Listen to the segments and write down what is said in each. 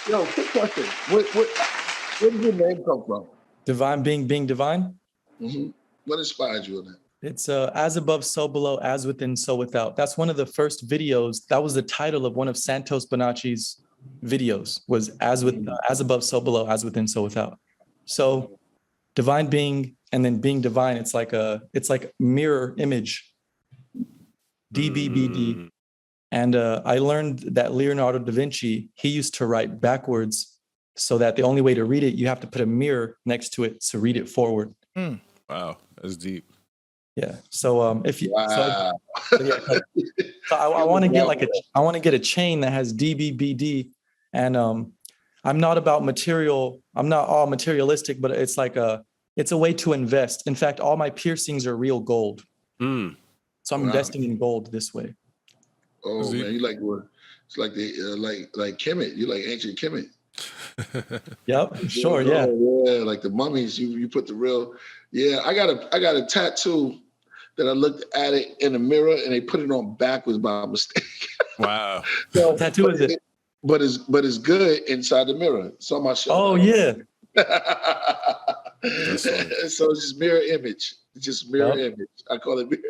Yo, quick question. Where did your name come from? Divine being, being divine. Mm-hmm. What inspired you in that? It's as above, so below, as within, so without. That's one of the first videos. That was the title of one of Santos Bonacci's videos, was as above, so below, as within, so without. So divine being and then being divine, it's like mirror image. DBBD. And I learned that Leonardo da Vinci, he used to write backwards so that the only way to read it, you have to put a mirror next to it to read it forward. Wow, that's deep. Yeah. So if you, Wow. I want to get a chain that has DBBD, and I'm not about material. I'm not all materialistic, but it's like it's a way to invest. In fact, all my piercings are real gold. So I'm investing in gold this way. Oh man, you like what? It's like the like Kemet. You like ancient Kemet. Yep, sure, yeah. Yeah, like the mummies. You put the real. Yeah, I got a tattoo that I looked at it in the mirror and they put it on backwards by mistake. Wow. So, what tattoo is it? But it's good inside the mirror. It's on my shoulder. Oh yeah. So it's just mirror image. It's just mirror image. I call it mirror.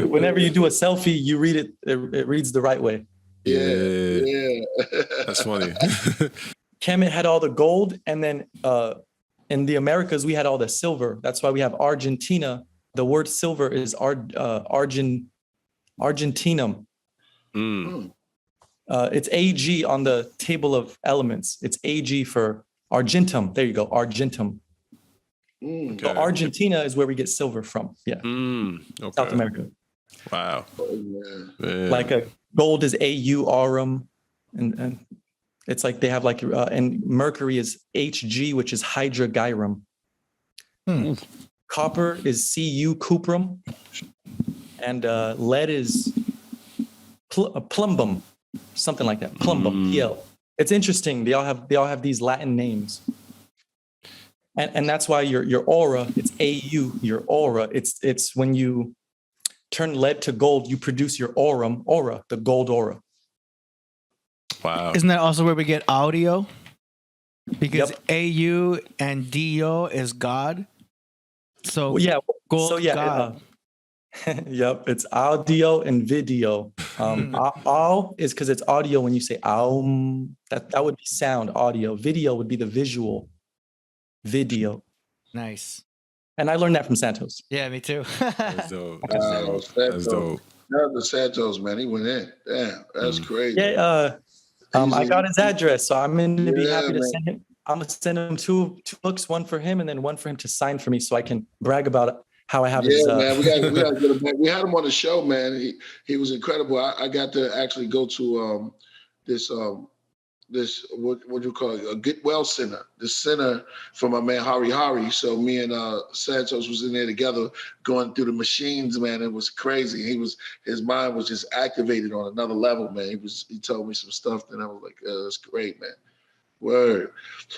Whenever you do a selfie, you read it. It reads the right way. Yeah. That's funny. Kemet had all the gold, and then in the Americas we had all the silver. That's why we have Argentina. The word silver is Argentinum. It's AG on the table of elements. It's AG for Argentum. There you go, Argentum. Okay. So Argentina is where we get silver from. Yeah. Okay. South America. Wow. Like a gold is AU aurum, and it's like they have like and mercury is Hg, which is hydragyrum. Copper is Cu cuprum, and lead is plumbum, something like that. Plumbum, PL. It's interesting. They all have these Latin names. And that's why your aura, it's AU, your aura. It's when you turn lead to gold, you produce your aura, the gold aura. Wow. Isn't that also where we get audio? Because AU and DO is God. So gold God. Yep, it's audio and video. Au is because it's audio when you say aum. That would be sound, audio. Video would be the visual. Video. Nice. And I learned that from Santos. Yeah, me too. That's dope. That's dope. That was Santos, man. He went in. Damn, that's crazy. Yeah, I got his address, so I'm going to be happy to send him. I'm going to send him two books, one for him and then one for him to sign for me so I can brag about how I have his... man, we got to get him back. We had him on the show, man. He was incredible. I got to actually go to this what do you call it? A Get Well Center. The center for my man Hari. So me and Santos was in there together going through the machines, man. It was crazy. His mind was just activated on another level, man. He told me some stuff and I was like, that's great, man. Word.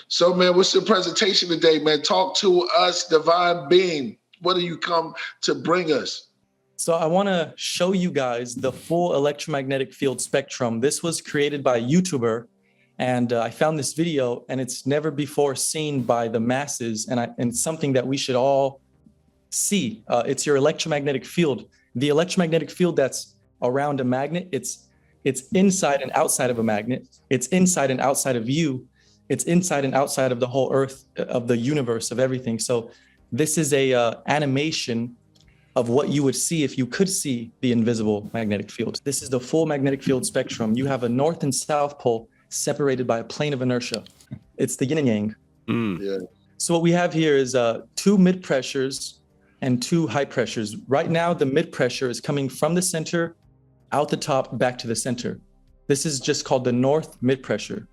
So man, what's your presentation today, man? Talk to us, Divine Being. What do you come to bring us? So I want to show you guys the full electromagnetic field spectrum. This was created by a YouTuber, and I found this video, and it's never before seen by the masses, and something that we should all see. It's your electromagnetic field. The electromagnetic field that's around a magnet, it's inside and outside of a magnet. It's inside and outside of you. It's inside and outside of the whole earth, of the universe, of everything. So this is a animation of what you would see if you could see the invisible magnetic field. This is the full magnetic field spectrum. You have a north and south pole separated by a plane of inertia. It's the yin and yang. Yeah. So what we have here is 2 mid pressures and 2 high pressures. Right now, the mid pressure is coming from the center, out the top, back to the center. This is just called the north mid pressure.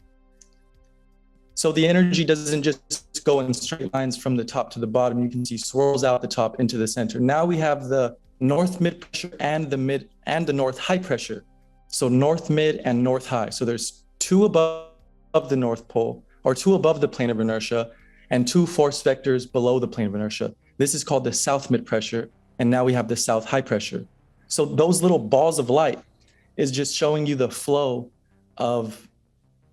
So the energy doesn't just go in straight lines from the top to the bottom. You can see swirls out the top into the center. Now we have the north mid pressure and the north high pressure. So north mid and north high. So there's 2 above the north pole, or 2 above the plane of inertia, and 2 force vectors below the plane of inertia. This is called the south mid pressure. And now we have the south high pressure. So those little balls of light is just showing you the flow of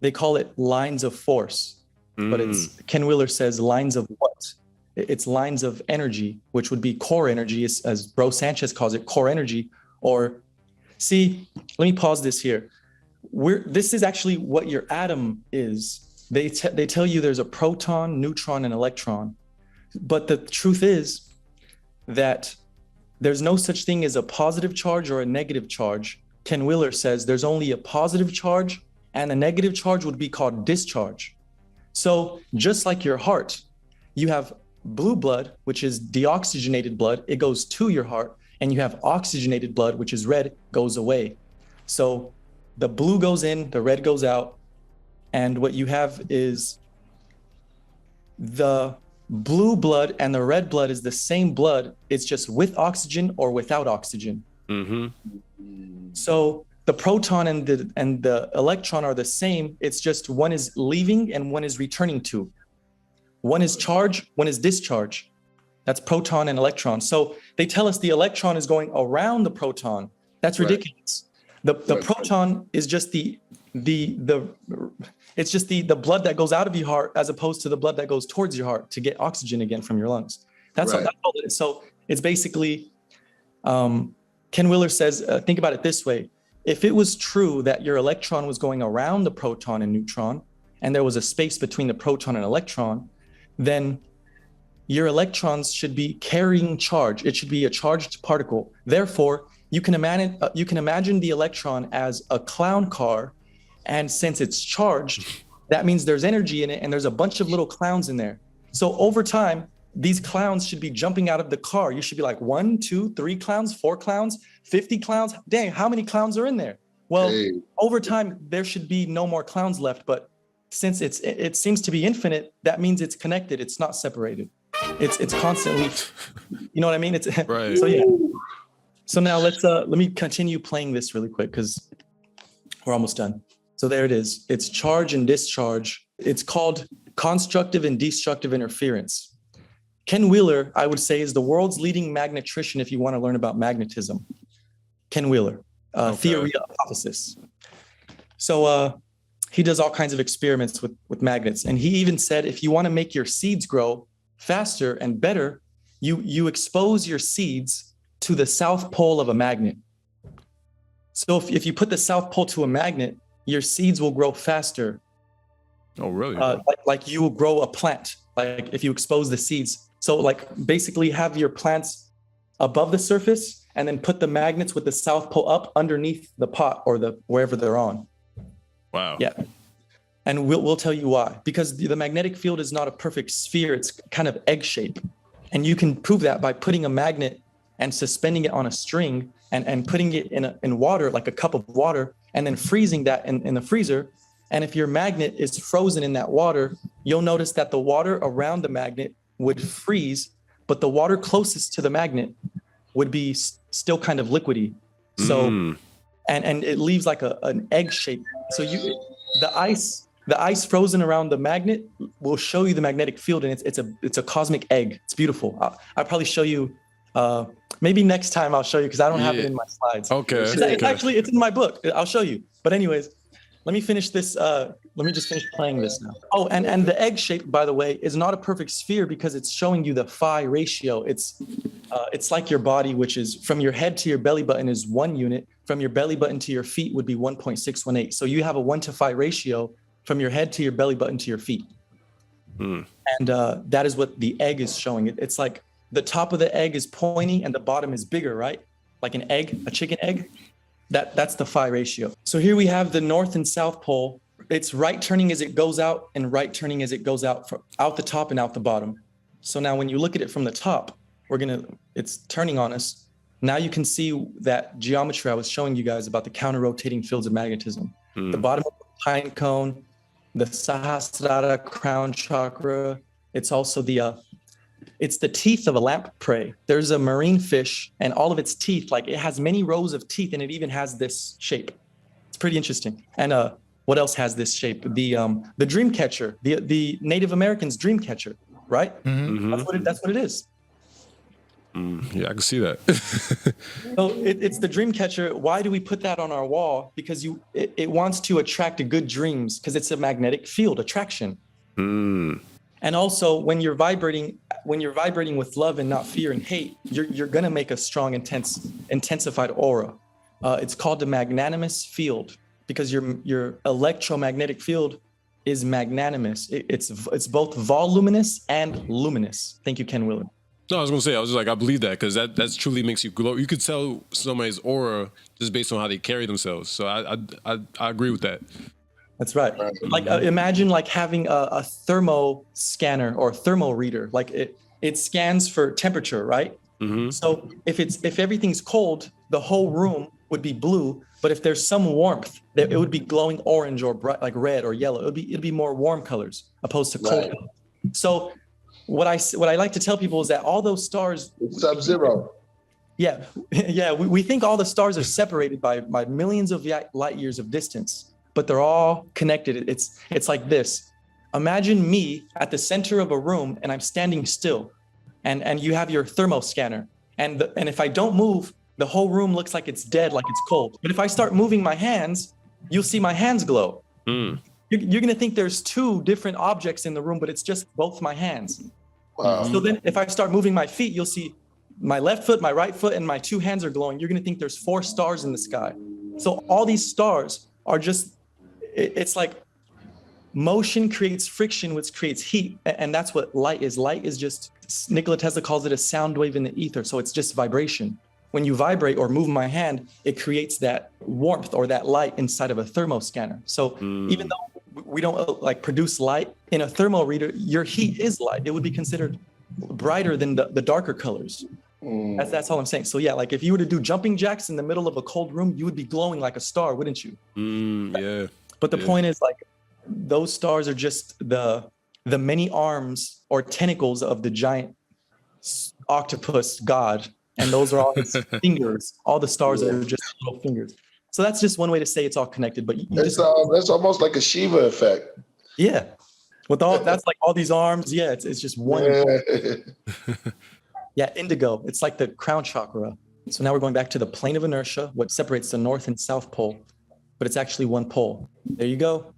they call it lines of force, but it's Ken Wheeler says lines of what? It's lines of energy, which would be core energy, as Bro Sanchez calls it, core energy. Or see, let me pause this here. This is actually what your atom is. They tell you there's a proton, neutron, and electron. But the truth is that there's no such thing as a positive charge or a negative charge. Ken Wheeler says there's only a positive charge, and a negative charge would be called discharge. So just like your heart, you have blue blood, which is deoxygenated blood. It goes to your heart. And you have oxygenated blood, which is red, goes away. So the blue goes in, the red goes out. And what you have is the blue blood and the red blood is the same blood. It's just with oxygen or without oxygen. So the proton and the electron are the same. It's just one is leaving and one is returning to. One is charge, one is discharge. That's proton and electron. So they tell us the electron is going around the proton. That's ridiculous. The proton is just the it's just the blood that goes out of your heart as opposed to the blood that goes towards your heart to get oxygen again from your lungs. That's all it is. So it's basically, Ken Wheeler says, think about it this way. If it was true that your electron was going around the proton and neutron, and there was a space between the proton and electron, then your electrons should be carrying charge. It should be a charged particle. Therefore, you can imagine the electron as a clown car, and since it's charged, that means there's energy in it, and there's a bunch of little clowns in there. So over time, these clowns should be jumping out of the car. You should be like 1, 2, 3 clowns, 4 clowns, 50 clowns. Dang, how many clowns are in there? Well, over time, there should be no more clowns left. But since it seems to be infinite, that means it's connected. It's not separated. It's constantly, you know what I mean? It's right. So yeah. So now let me continue playing this really quick because we're almost done. So there it is. It's charge and discharge. It's called constructive and destructive interference. Ken Wheeler, I would say, is the world's leading magnetrician if you want to learn about magnetism. Ken Wheeler, theory hypothesis. So he does all kinds of experiments with magnets. And he even said, if you want to make your seeds grow faster and better, you expose your seeds to the south pole of a magnet. So if you put the south pole to a magnet, your seeds will grow faster. Oh, really? Like you will grow a plant, like if you expose the seeds. So like basically have your plants above the surface and then put the magnets with the south pole up underneath the pot or wherever they're on. Wow. Yeah. And we'll tell you why. Because the magnetic field is not a perfect sphere. It's kind of egg shape. And you can prove that by putting a magnet and suspending it on a string and putting it in water, like a cup of water, and then freezing that in the freezer. And if your magnet is frozen in that water, you'll notice that the water around the magnet would freeze, but the water closest to the magnet would be still kind of liquidy. So, and it leaves like an egg shape. So the ice frozen around the magnet will show you the magnetic field, and it's a cosmic egg. It's beautiful. I'll probably show you. Maybe next time I'll show you because I don't have it in my slides. Okay. It's in my book. I'll show you. But anyways, let me finish this. Let me just finish playing this now. Oh, and the egg shape, by the way, is not a perfect sphere because it's showing you the phi ratio. It's like your body, which is from your head to your belly button is 1 unit. From your belly button to your feet would be 1.618. So you have a 1-to-phi ratio from your head to your belly button to your feet. And that is what the egg is showing. It's like the top of the egg is pointy and the bottom is bigger, right? Like an egg, a chicken egg. That's the phi ratio. So here we have the north and south pole. It's right turning as it goes out and right turning as it goes out from out the top and out the bottom. So now when you look at it from the top, it's turning on us. Now you can see that geometry I was showing you guys about the counter-rotating fields of magnetism. The bottom of the pine cone, the Sahasrara crown chakra. It's also it's the teeth of a lamprey. There's a marine fish and all of its teeth, like it has many rows of teeth and it even has this shape. It's pretty interesting. And what else has this shape? The dream catcher, the Native Americans dream catcher, right? That's what it is. Yeah, I can see that. So it's the dream catcher. Why do we put that on our wall? Because it wants to attract good dreams, because it's a magnetic field attraction. And also, when you're vibrating with love and not fear and hate, you're gonna make a strong, intensified aura. It's called the magnanimous field, because your electromagnetic field is magnanimous. It's both voluminous and luminous. Thank you, Ken Willard. No, I was gonna say, I was just like, I believe that, because that truly makes you glow. You could tell somebody's aura just based on how they carry themselves. So I agree with that. That's right. Like imagine like having a thermo scanner or thermo reader. Like it scans for temperature, right? So if everything's cold, the whole room would be blue. But if there's some warmth, it would be glowing orange or bright, like red or yellow. It'd be more warm colors opposed to cold. Right. So what I like to tell people is that all those stars, Sub-zero. Yeah, we think all the stars are separated by millions of light years of distance, but they're all connected. It's like this. Imagine me at the center of a room and I'm standing still, and you have your thermo scanner, and if I don't move, the whole room looks like it's dead, like it's cold. But if I start moving my hands, you'll see my hands glow. You're gonna think there's two different objects in the room, but it's just both my hands. Wow. So then if I start moving my feet, you'll see my left foot, my right foot, and my two hands are glowing. You're gonna think there's 4 stars in the sky. So all these stars are just, it's like motion creates friction, which creates heat. And that's what light is. Light is just, Nikola Tesla calls it a sound wave in the ether. So it's just vibration. When you vibrate or move my hand, it creates that warmth or that light inside of a thermo scanner. So even though we don't like produce light in a thermo reader, your heat is light. It would be considered brighter than the darker colors. That's all I'm saying. So yeah, like if you were to do jumping jacks in the middle of a cold room, you would be glowing like a star, wouldn't you? Yeah. But the point is, like, those stars are just the many arms or tentacles of the giant octopus god. And those are all his fingers. All the stars are just little fingers. So that's just one way to say it's all connected. But that's almost like a Shiva effect. Yeah. With all that's like all these arms. Yeah, it's just one. Yeah, indigo. It's like the crown chakra. So now we're going back to the plane of inertia, what separates the north and south pole, but it's actually one pole. There you go.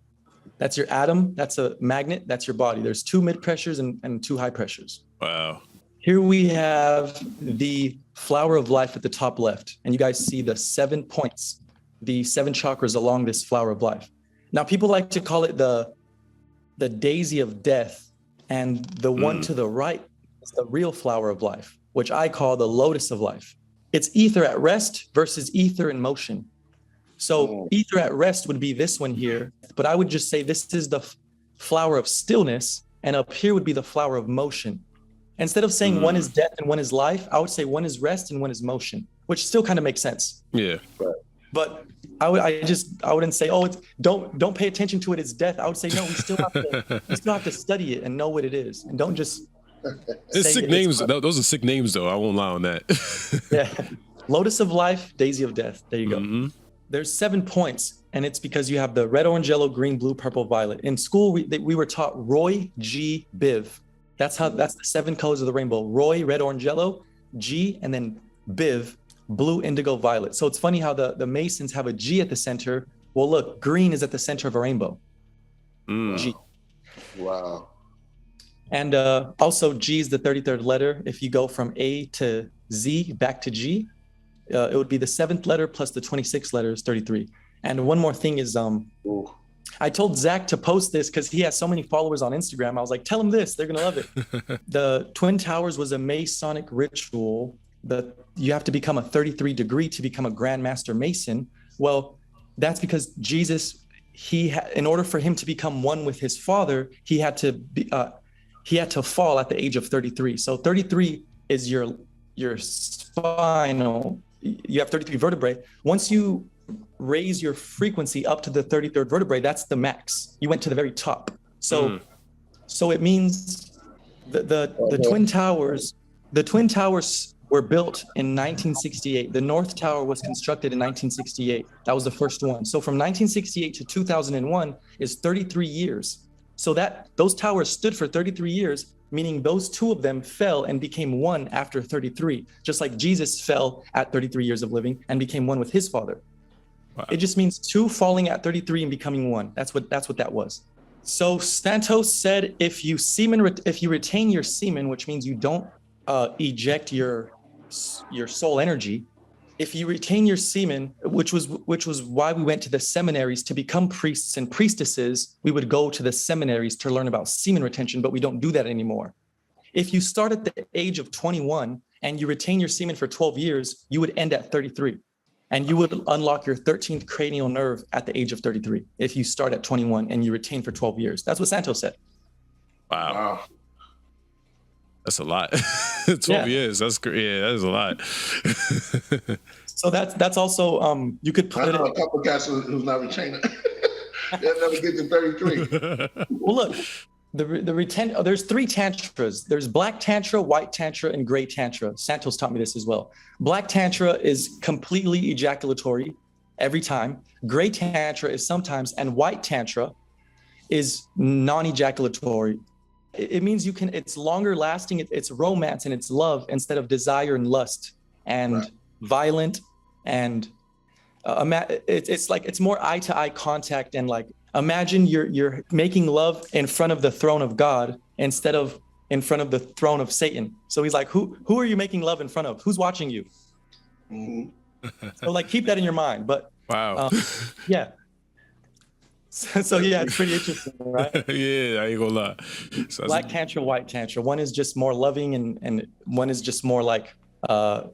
That's your atom. That's a magnet. That's your body. There's 2 mid pressures and 2 high pressures. Wow. Here we have the flower of life at the top left. And you guys see the 7 points, the 7 chakras along this flower of life. Now, people like to call it the daisy of death. And the one to the right is the real flower of life, which I call the lotus of life. It's ether at rest versus ether in motion. So ether at rest would be this one here, but I would just say this is the flower of stillness, and up here would be the flower of motion. Instead of saying one is death and one is life, I would say one is rest and one is motion, which still kind of makes sense. Yeah. But I wouldn't say, oh, don't pay attention to it, it's death. I would say, no, we still have to study it and know what it is, and don't just. It's sick names. Those are sick names, though. I won't lie on that. Yeah. Lotus of life, daisy of death. There you go. There's 7 points, and it's because you have the red, orange, yellow, green, blue, purple, violet. In school, we were taught Roy, G, Biv. That's the 7 colors of the rainbow. Roy, red, orange, yellow, G, and then Biv, blue, indigo, violet. So it's funny how the Masons have a G at the center. Well, look, green is at the center of a rainbow. G. Wow. And also G is the 33rd letter. If you go from A to Z back to G, it would be the 7th letter plus the 26th letter is 33. And one more thing is, I told Zach to post this because he has so many followers on Instagram. I was like, tell him this, they're gonna love it. The Twin Towers was a Masonic ritual that you have to become a 33 degree to become a Grand Master Mason. Well, that's because Jesus, in order for him to become one with his Father, he had to fall at the age of 33. So 33 is your spinal. You have 33 vertebrae. Once you raise your frequency up to the 33rd vertebrae, that's the max. You went to the very top. So it means the Twin Towers. The Twin Towers were built in 1968. The North Tower was constructed in 1968. That was the first one. So from 1968 to 2001 is 33 years. So that those towers stood for 33 years. meaning those two of them fell and became one after 33, just like Jesus fell at 33 years of living and became one with his Father. Wow. It just means two falling at 33 and becoming one. That's what that was. So Santos said, if you retain your semen, which means you don't eject your soul energy, if you retain your semen, which was why we went to the seminaries to become priests and priestesses, we would go to the seminaries to learn about semen retention, but we don't do that anymore. If you start at the age of 21 and you retain your semen for 12 years, you would end at 33. And you would unlock your 13th cranial nerve at the age of 33 if you start at 21 and you retain for 12 years. That's what Santos said. Wow. That's a lot. 12 years. That's great. Yeah, that is a lot. So that's also you could put I know a couple of guys who's not retaining. They'll never get to 33. Well, look, there's three tantras. There's black tantra, white tantra, and gray tantra. Santos taught me this as well. Black tantra is completely ejaculatory every time. Gray tantra is sometimes, and white tantra is non-ejaculatory. It means it's longer lasting, it's romance and it's love instead of desire and lust and violent and it's more eye to eye contact and like imagine you're making love in front of the throne of God instead of in front of the throne of Satan. So he's like, who are you making love in front of? Who's watching you? Mm-hmm. So like keep that in your mind. But wow, yeah. So yeah, it's pretty interesting, right? Yeah, I ain't gonna lie. So black tantra, white tantra. One is just more loving, and one is just more like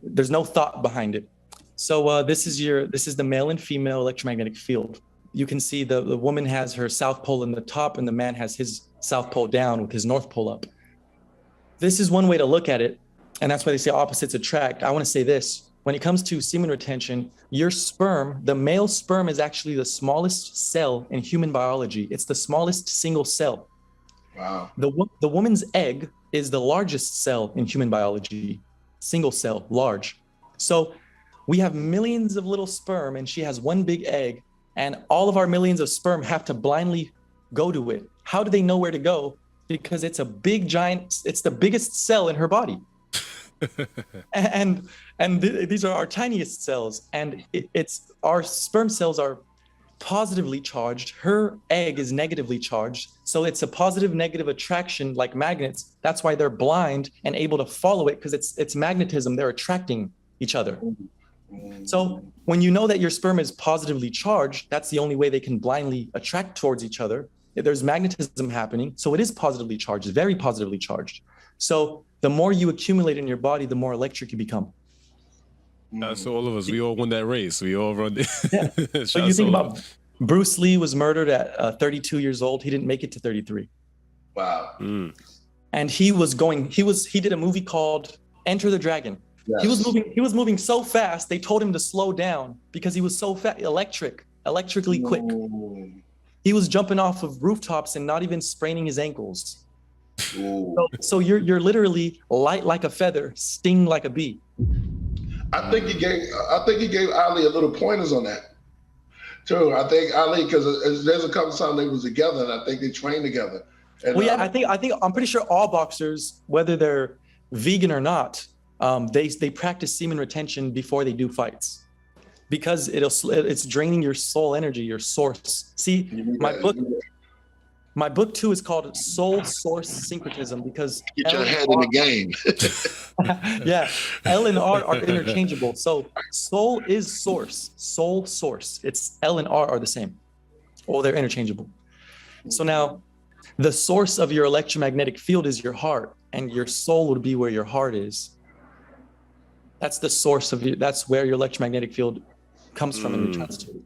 there's no thought behind it. So this is the male and female electromagnetic field. You can see the woman has her south pole in the top, and the man has his south pole down with his north pole up. This is one way to look at it, and that's why they say opposites attract. I want to say this. When it comes to semen retention, your sperm, the male sperm is actually the smallest cell in human biology. It's the smallest single cell. Wow. The woman's egg is the largest cell in human biology, single cell, large. So we have millions of little sperm and she has one big egg, and all of our millions of sperm have to blindly go to it. How do they know where to go? Because it's a big giant, it's the biggest cell in her body. These are our tiniest cells, and it's our sperm cells are positively charged. Her egg is negatively charged, so it's a positive negative attraction like magnets. That's why they're blind and able to follow it, because it's magnetism. They're attracting each other. So when you know that your sperm is positively charged, that's the only way they can blindly attract towards each other. There's magnetism happening, so it is positively charged, very positively charged. So the more you accumulate in your body, the more electric you become. So all of us, we all won that race. We all run. Yeah. So you think about Bruce Lee was murdered at 32 years old. He didn't make it to 33. Wow. And he did a movie called Enter the Dragon. Yes. He was moving so fast, they told him to slow down because he was so fast, electrically quick. He was jumping off of rooftops and not even spraining his ankles. So you're literally light like a feather, sting like a bee. I think he gave Ali a little pointers on that too. I think Ali, because there's a couple times they was together, and I think they trained together. And, well, yeah, I'm pretty sure all boxers, whether they're vegan or not, they practice semen retention before they do fights, because it's draining your soul energy, your source. See, my book too is called Soul Source Syncretism, because get your head in the game. Yeah, L and R are interchangeable. So soul is source, soul source. It's L and R are the same, or they're interchangeable. So now, the source of your electromagnetic field is your heart, and your soul would be where your heart is. That's the source of you. That's where your electromagnetic field comes from and returns to.